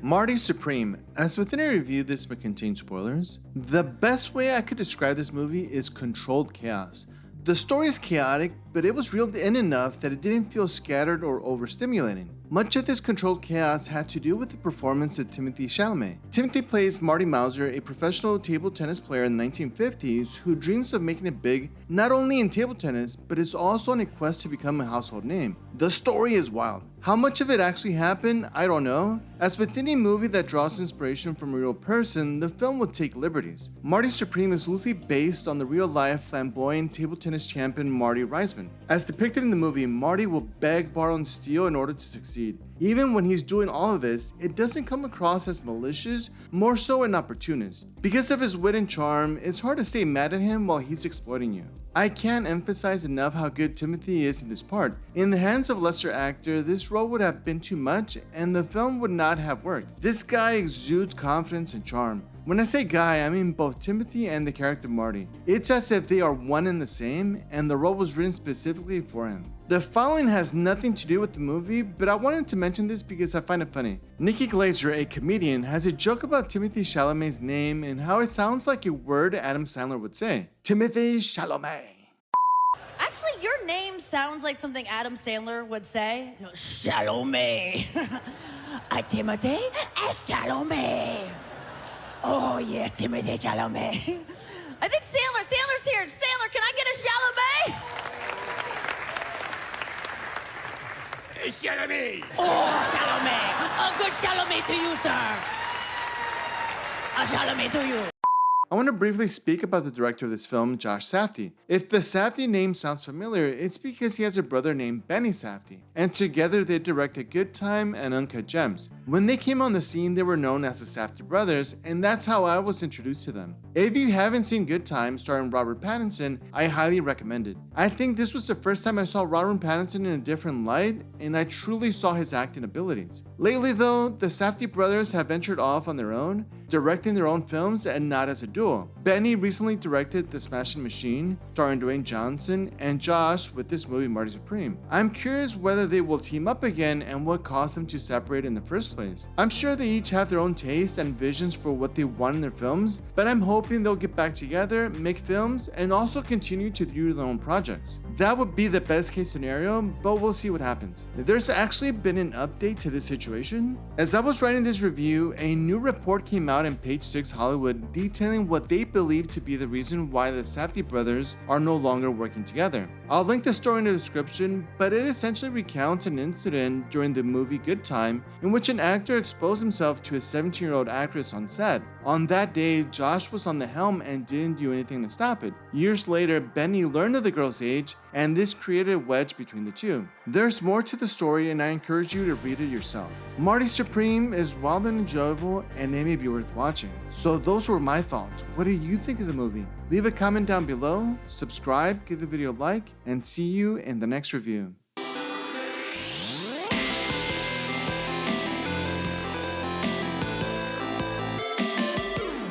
Marty Supreme. As within a review, this may contain spoilers. The best way I could describe this movie is controlled chaos. The story is chaotic, but it was reeled in enough that it didn't feel scattered or overstimulating. Much of this controlled chaos had to do with the performance of Timothée Chalamet. Timothée plays Marty Mauser, a professional table tennis player in the 1950s who dreams of making it big not only in table tennis, but is also on a quest to become a household name. The story is wild. How much of it actually happened, I don't know. As with any movie that draws inspiration from a real person, the film will take liberties. Marty Supreme is loosely based on the real-life flamboyant table tennis champion Marty Reisman. As depicted in the movie, Marty will beg, borrow, and steal in order to succeed. Even when he's doing all of this, it doesn't come across as malicious, more so an opportunist. Because of his wit and charm, it's hard to stay mad at him while he's exploiting you. I can't emphasize enough how good Timothée is in this part. In the hands of a lesser actor, this role would have been too much and the film would not have worked. This guy exudes confidence and charm. When I say guy, I mean both Timothée and the character Marty. It's as if they are one and the same, and the role was written specifically for him. The following has nothing to do with the movie, but I wanted to mention this because I find it funny. Nikki Glaser, a comedian, has a joke about Timothée Chalamet's name and how it sounds like a word Adam Sandler would say. Timothée Chalamet. Actually, your name sounds like something Adam Sandler would say. No, Chalamet. Timothée Chalamet. Oh, yes, Timothée Chalamet. I think Sandler's here. Sandler, can I get a Chalamet? Hey, Chalamet! Oh, Chalamet. A good Chalamet to you, sir. A Chalamet to you. I want to briefly speak about the director of this film, Josh Safdie. If the Safdie name sounds familiar, it's because he has a brother named Benny Safdie, and together they directed Good Time and Uncut Gems. When they came on the scene, they were known as the Safdie brothers, and that's how I was introduced to them. If you haven't seen Good Time starring Robert Pattinson, I highly recommend it. I think this was the first time I saw Robert Pattinson in a different light, and I truly saw his acting abilities. Lately though, the Safdie brothers have ventured off on their own, directing their own films and not as a duo. Benny recently directed The Smashing Machine, starring Dwayne Johnson, and Josh with this movie Marty Supreme. I'm curious whether they will team up again and what caused them to separate in the first place. I'm sure they each have their own tastes and visions for what they want in their films, but I'm hoping they'll get back together, make films, and also continue to do their own projects. That would be the best case scenario, but we'll see what happens. There's actually been an update to this situation. As I was writing this review, a new report came out in Page 6 Hollywood detailing what they believe to be the reason why the Safdie brothers are no longer working together. I'll link the story in the description, but it essentially recounts an incident during the movie Good Time in which an actor exposed himself to a 17-year-old actress on set. On that day, Josh was on the helm and didn't do anything to stop it. Years later, Benny learned of the girl's age, and this created a wedge between the two. There's more to the story, and I encourage you to read it yourself. Marty Supreme is wild and enjoyable, and it may be worth watching. So those were my thoughts. What do you think of the movie? Leave a comment down below, subscribe, give the video a like, and see you in the next review.